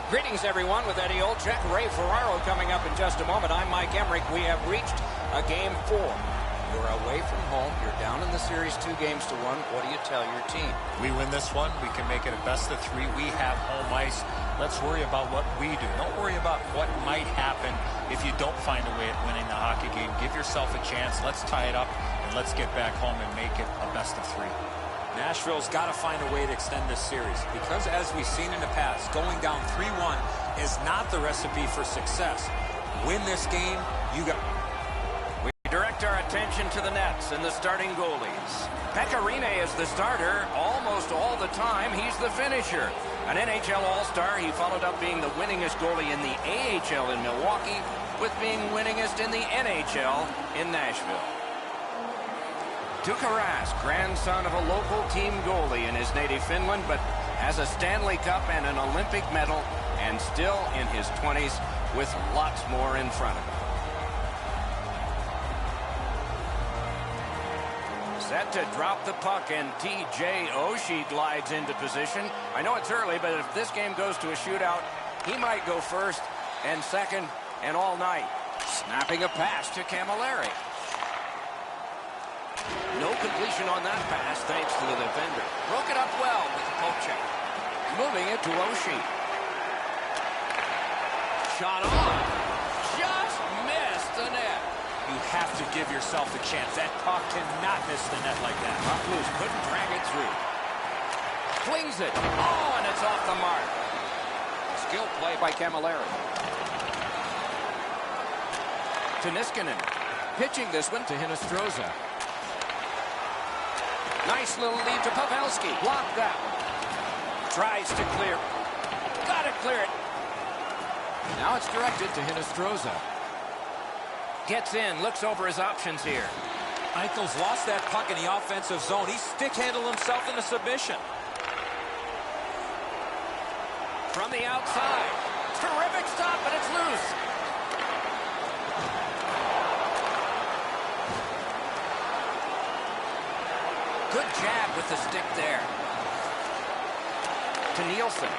Greetings, everyone, with Eddie Olczyk, Ray Ferraro coming up in just a moment. I'm Mike Emmerich. We have reached a Game 4. You're away from home. You're down in the series 2-1. What do you tell your team? We win this one. We can make it a best-of-3. We have home ice. Let's worry about what we do. Don't worry about what might happen if you don't find a way at winning the hockey game. Give yourself a chance. Let's tie it up, and let's get back home and make it a best-of-3. Nashville's got to find a way to extend this series because, as we've seen in the past, going down 3-1 is not the recipe for success. Win this game, you got... We direct our attention to the nets and the starting goalies. Pecorine is the starter almost all the time. He's the finisher. An NHL All-Star, he followed up being the winningest goalie in the AHL in Milwaukee with being winningest in the NHL in Nashville. Tuukka Rask, grandson of a local team goalie in his native Finland, but has a Stanley Cup and an Olympic medal, and still in his 20s with lots more in front of him. Set to drop the puck, and T.J. Oshie glides into position. I know it's early, but if this game goes to a shootout, he might go first and second and all night. Snapping a pass to Camilleri. No completion on that pass, thanks to the defender. Broke it up well with the poke check. Moving it to Oshie. Shot on. Just missed the net. You have to give yourself a chance. That puck cannot miss the net like that. Puck loose, couldn't drag it through. Flings it. Oh, and it's off the mark. Skill play by Camilleri. To Niskanen. Pitching this one to Hinostroza. Nice little lead to Pavelski. Blocked that one. Tries to clear. Got to clear it. Now it's directed to Hinostroza. Gets in, looks over his options here. Eichel's lost that puck in the offensive zone. He stick-handled himself in the submission. From the outside. Terrific stop, but it's loose. Good jab with the stick there. To Nielsen.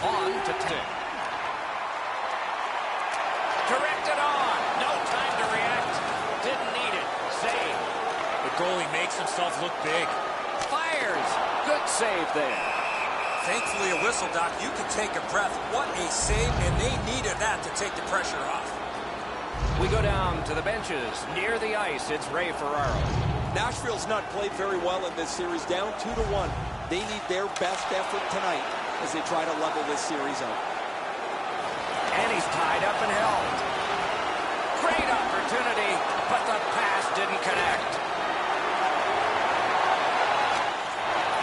On to Tick. Directed on. No time to react. Didn't need it. Save. The goalie makes himself look big. Fires. Good save there. Thankfully, a whistle, Doc. You can take a breath. What a save, and they needed that to take the pressure off. We go down to the benches. Near the ice, it's Ray Ferraro. Nashville's not played very well in this series, down 2-1. They need their best effort tonight as they try to level this series out. And he's tied up and held. Great opportunity, but the pass didn't connect.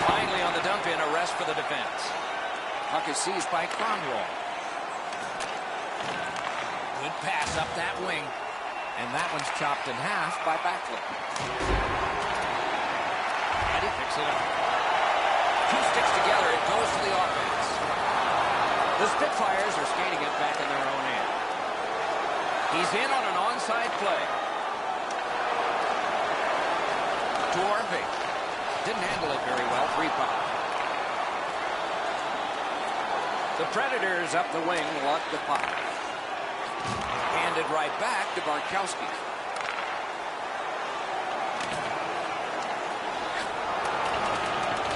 Finally on the dump-in, a rest for the defense. Puck is seized by Kronwall. Good pass up that wing. And that one's chopped in half by Backlund. And he picks it up. Two sticks together, it goes to the offense. The Spitfires are skating it back in their own end. He's in on an onside play. To Orpik. Didn't handle it very well, free puck. The Predators up the wing, luck the puck. Handed right back to Barkowski.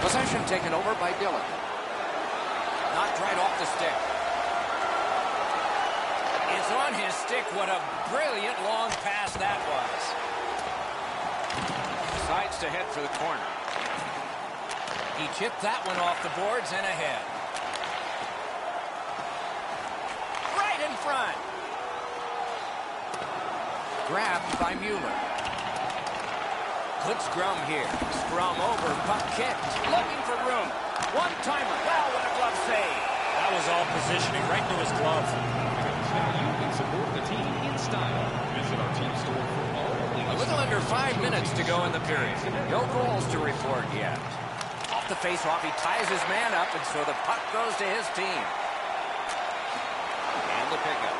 Possession taken over by Dillon. Knocked right off the stick. It's on his stick. What a brilliant long pass that was. Decides to head for the corner. He chipped that one off the boards and ahead. Right in front. Grabbed by Mueller. Good scrum here. Scrum over, puck kicked. Looking for room. One-timer. Wow, what a glove save. That was all positioning right to his glove. You can support the team in style. Visit our team store for all things. A little under 5 minutes to go in the period. No goals to report yet. Off the face-off, he ties his man up, and so the puck goes to his team. And the pickup.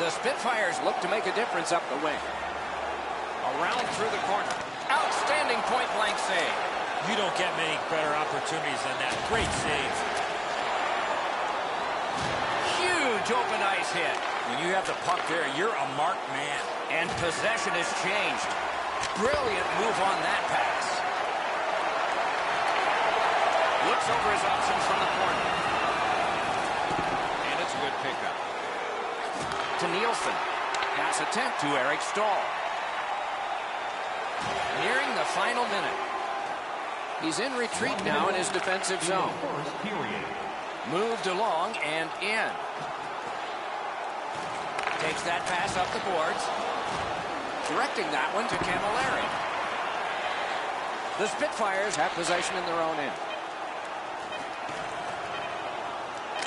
The Spitfires look to make a difference up the wing. Around through the corner. Outstanding point-blank save. You don't get many better opportunities than that. Great save. huge open ice hit. When you have the puck there, you're a marked man. And possession has changed. Brilliant move on that pass. Looks over his options from the corner. And it's a good pickup. To Nielsen. Pass attempt to Eric Stahl. Nearing the final minute. He's in retreat now in his defensive zone. Moved along and in. Takes that pass up the boards. Directing that one to Camilleri. The Spitfires have possession in their own end.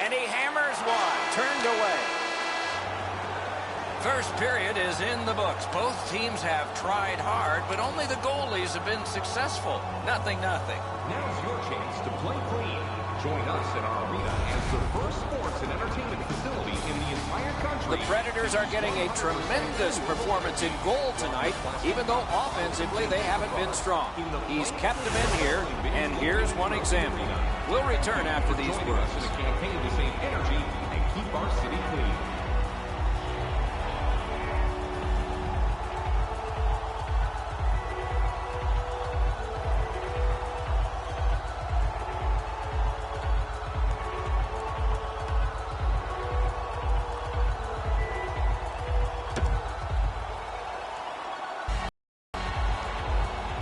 And he hammers one. Turned away. First period is in the books. Both teams have tried hard, but only the goalies have been successful. 0-0. Now's your chance to play clean. Join us in our arena as the first sports and entertainment facility in the entire country. The Predators are getting a tremendous performance in goal tonight, even though offensively they haven't been strong. He's kept them in here, and here's one example. We'll return after these words. In a campaign to save energy and keep our city clean.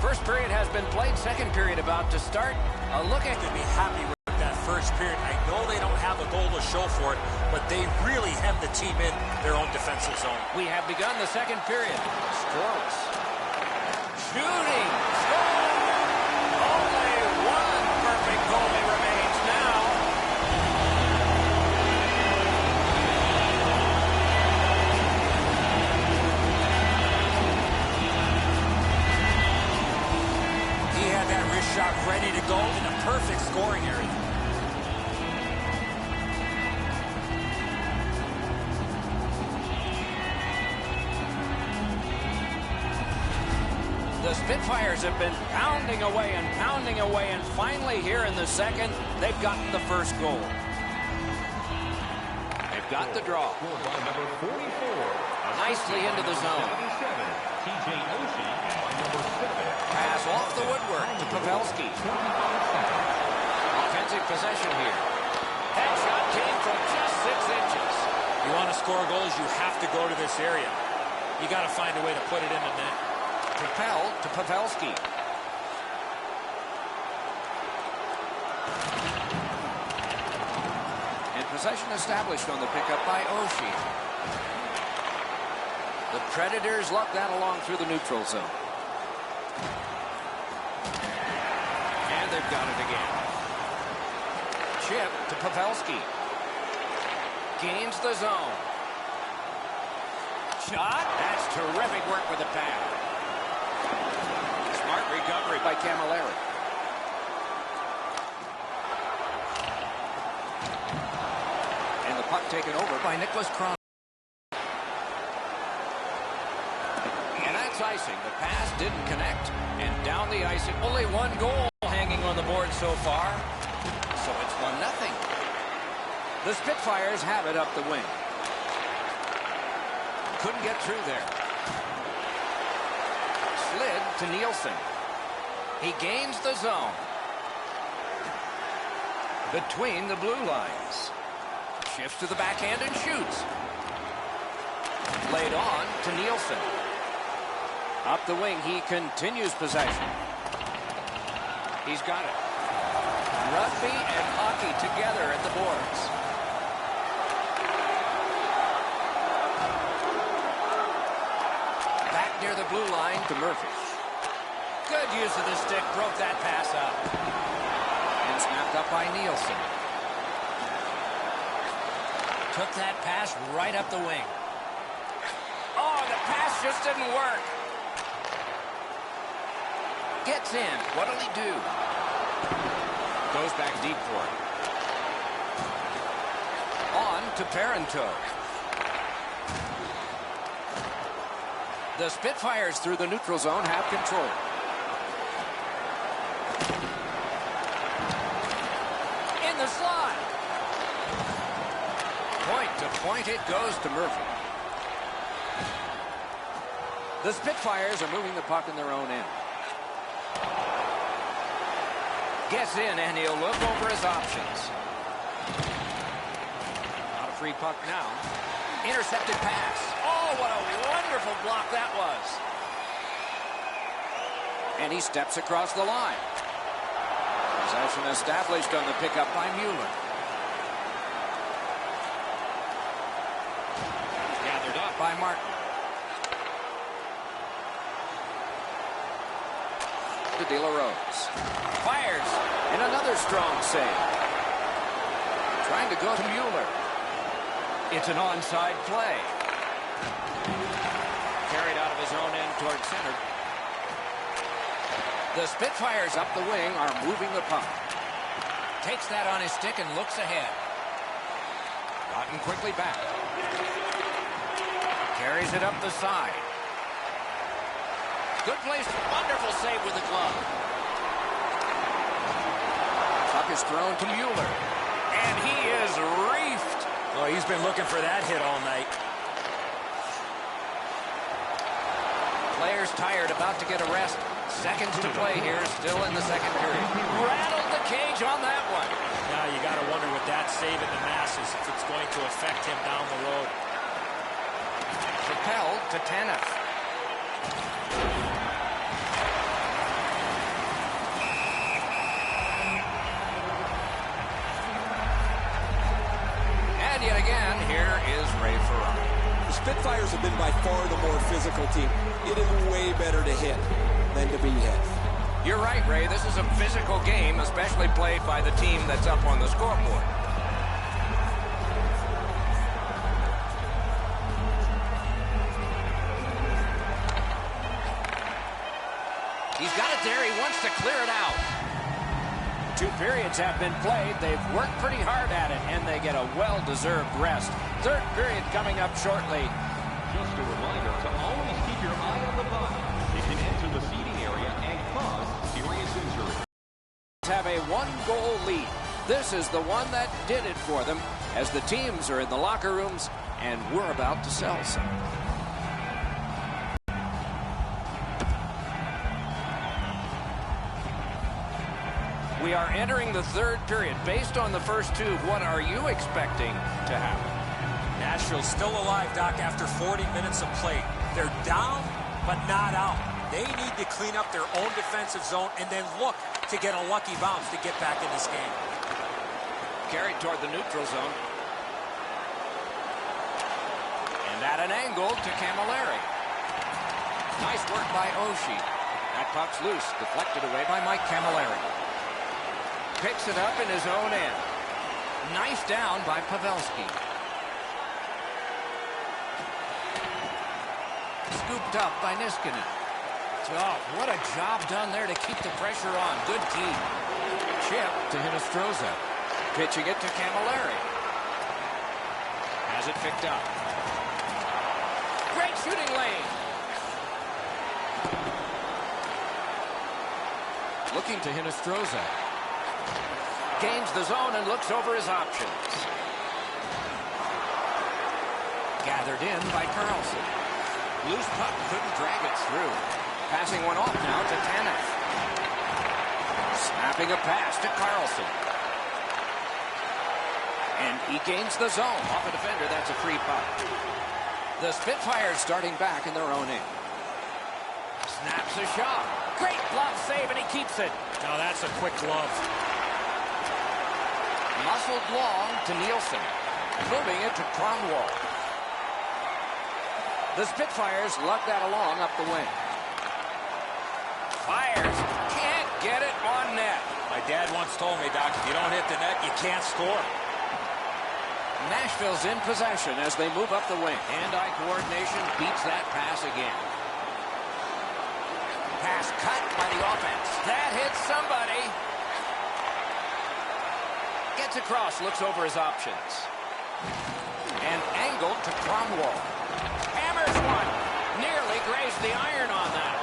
First period has been played. Second period about to start. A look at To be happy with that first period. I know they don't have a goal to show for it, but they really hemmed the team in their own defensive zone. We have begun the second period. Scoreless. Shooting. Score! Only one perfect goalie remains now. He had that wrist shot ready to go in a perfect scoring area. The Spitfires have been pounding away, and finally here in the second, they've gotten the first goal. They've got the draw. Scored by number 44. Nicely into the zone. 77, TJ Oshie, and by number 7. Pass off the woodwork to Pavelski. 25 seconds. Offensive possession here. That shot came from just 6 inches. You want to score goals, you have to go to this area. You got to find a way to put it in the net. Propelled to Pavelski. And possession established on the pickup by Oshie. The Predators luck that along through the neutral zone. And they've got it again. Chip to Pavelski. Gains the zone. Shot. That's terrific work with the pad. Smart recovery by Camilleri. And the puck taken over by Nicholas Kron. And that's icing. The pass didn't connect. And down the ice, only one goal hanging on the board so far. So it's 1-0. The Spitfires have it up the wing. Couldn't get through there. Slid to Nielsen. He gains the zone. Between the blue lines. Shifts to the backhand and shoots. Laid on to Nielsen. Up the wing, he continues possession. He's got it. Rugby and hockey together at the boards. Back near the blue line to Murphy. Good use of the stick, broke that pass up. And snapped up by Nielsen. Took that pass right up the wing. Oh, the pass just didn't work. Gets in. What'll he do? Goes back deep for it. On to Parenteau. The Spitfires through the neutral zone have control. In the slot. Point to point, it goes to Murphy. The Spitfires are moving the puck in their own end. Gets in, and he'll look over his options. Not a free puck now. Intercepted pass. Oh, what a wonderful block that was. And he steps across the line. Possession established on the pickup by Mueller. Gathered up by Martin. To De La Rose. Fires. And another strong save. Trying to go to Mueller. It's an onside play. Carried out of his own end toward center. The Spitfires up the wing are moving the puck. Takes that on his stick and looks ahead. Gotten quickly back. Carries it up the side. Good place. Wonderful save with the glove. Puck is thrown to Mueller. And he is reefed. Oh, he's been looking for that hit all night. Players tired, about to get a rest. Seconds to play here, still in the second period. Rattled the cage on that one. Now you got to wonder with that save in the masses if it's going to affect him down the road. Chappelle to Tanev. And yet again, here is Ray Ferrari. The Spitfires have been by far the more physical team. It is way better to hit than to be hit. You're right, Ray. This is a physical game, especially played by the team that's up on the scoreboard. He's got it there. He wants to clear it out. 2 periods have been played. They've worked pretty hard at it, and they get a well-deserved rest. Third period coming up shortly. Just a reminder to always keep your eye on the puck. It can enter the seating area and cause serious injury. Have a 1-goal lead. This is the one that did it for them as the teams are in the locker rooms and we're about to sell some. We are entering the third period. Based on the first 2, what are you expecting to happen? Nashville's still alive, Doc, after 40 minutes of play. They're down, but not out. They need to clean up their own defensive zone and then look to get a lucky bounce to get back in this game. Carried toward the neutral zone. And at an angle to Camilleri. Nice work by Oshie. That puck's loose, deflected away by Mike Camilleri. Picks it up in his own end. Nice down by Pavelski. Scooped up by Niskanen. Oh, what a job done there to keep the pressure on. Good key. Chip to Hinostroza. Pitching it to Camilleri. Has it picked up. Great shooting lane. Looking to Hinostroza. Gains the zone and looks over his options. Gathered in by Carlson. Loose puck, couldn't drag it through. Passing one off now to Tanev. Snapping a pass to Carlson. And he gains the zone. Off a defender, that's a free puck. The Spitfires starting back in their own end. Snaps a shot. Great glove save, and he keeps it. Now that's a quick glove. Muscled long to Nielsen. Moving it to Cromwell. The Spitfires lug that along up the wing. Fires. Can't get it on net. My dad once told me, Doc, if you don't hit the net, you can't score. Nashville's in possession as they move up the wing. Hand-eye coordination beats that pass again. Pass cut by the offense. That hits somebody. Gets across, looks over his options. And angled to Cromwell. Hammers one. Nearly grazed the iron on that.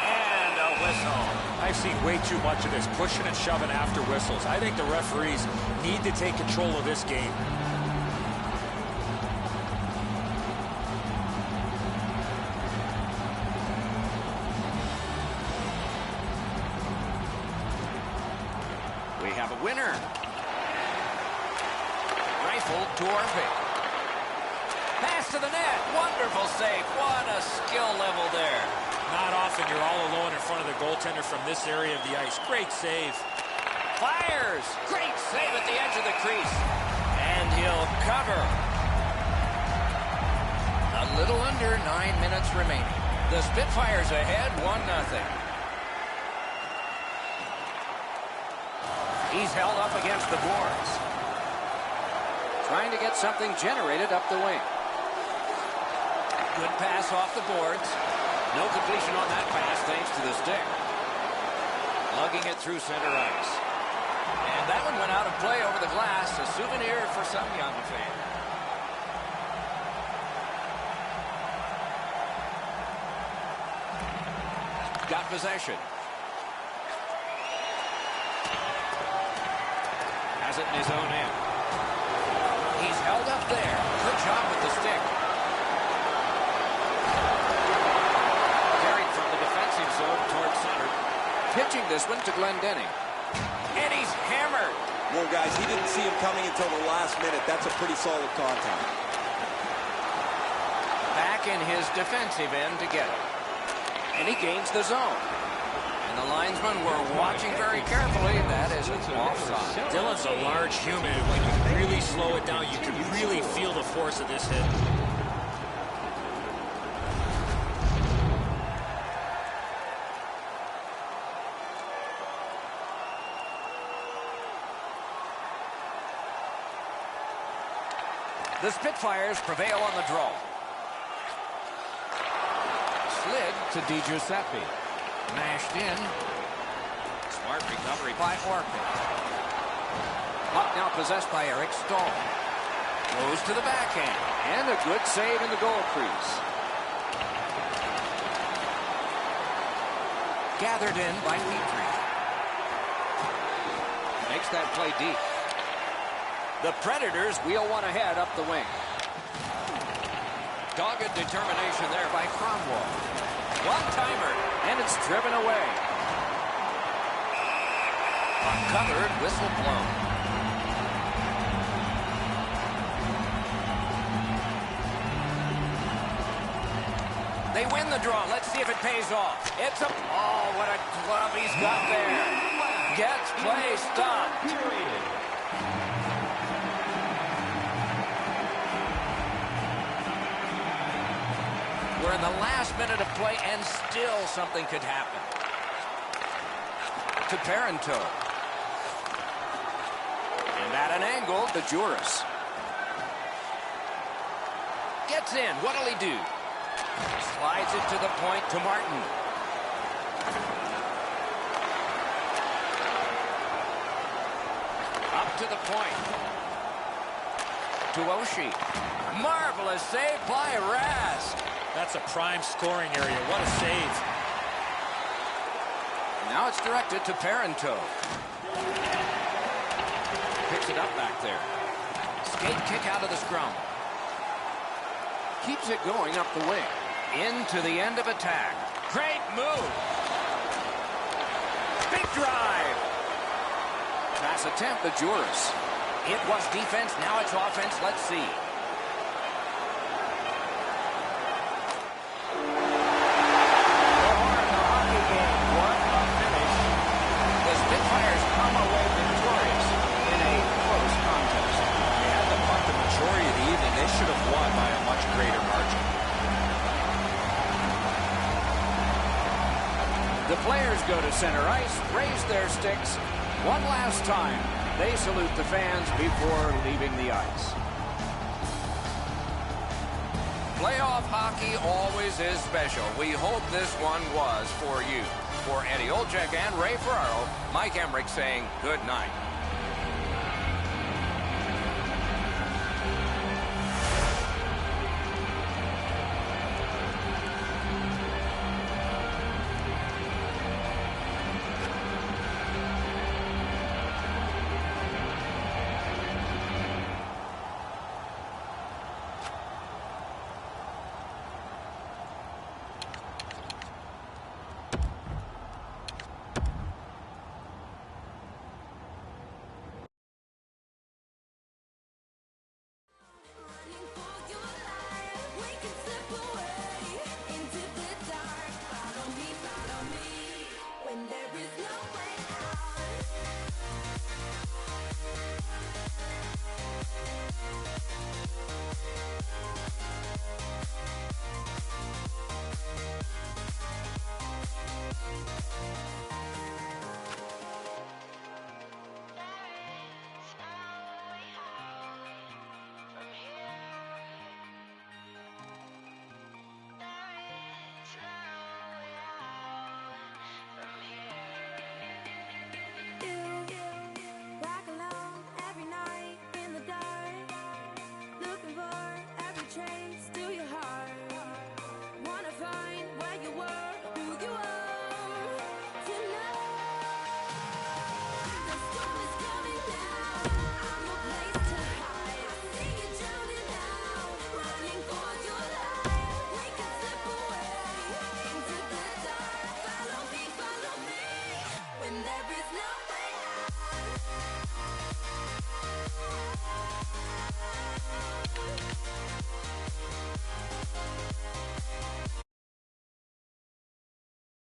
And a whistle. I've seen way too much of this, pushing and shoving after whistles. I think the referees need to take control of this game. We have a winner. Rifled to Orpik. Pass to the net. Wonderful save. What a skill level there. Not often you're all alone in front of the goaltender from this area of the ice. Great save. Fires. Great save at the edge of the crease. And he'll cover. A little under 9 minutes remaining. The Spitfires ahead 1-0. He's held up against the boards. Trying to get something generated up the wing. Good pass off the boards. No completion on that pass thanks to the stick. Lugging it through center ice. And that one went out of play over the glass. A souvenir for some young fan. Got possession. Has it in his own end. He's held up there. Good job with the stick. Carried from the defensive zone towards center. Pitching this one to Glendening. And he's hammered. Well, guys, he didn't see him coming until the last minute. That's a pretty solid contact. Back in his defensive end to get it. And he gains the zone. And the linesmen were watching very carefully. That is an offside. Dylan's a large human. When you really slow it down, you can really feel the force of this hit. The Spitfires prevail on the draw. Slid to DiGiuseppe. Mashed in. Smart recovery by Orpik. Puck now possessed by Eric Stahl. Goes to the backhand. And a good save in the goal crease. Gathered in by Petrie. Makes that play deep. The Predators wheel one ahead up the wing. Dogged determination there by Cromwell. One-timer, and it's driven away. Uncovered, whistle blown. They win the draw. Let's see if it pays off. It's a... Oh, what a glove he's got there. Gets play stopped. We're in the last minute of play, and still something could happen. To Parenteau. And at an angle, the Juris. Gets in. What'll he do? Slides it to the point to Martin. Up to the point. To Oshie. Marvelous save by Rask. That's a prime scoring area. What a save. Now it's directed to Parenteau. Picks it up back there. Skate kick out of the scrum. Keeps it going up the wing. Into the end of attack. Great move. Big drive. Pass attempt, the Juris. It was defense, now it's offense. Let's see. The players go to center ice, raise their sticks. One last time, they salute the fans before leaving the ice. Playoff hockey always is special. We hope this one was for you. For Eddie Olczyk and Ray Ferraro, Mike Emmerich saying good night.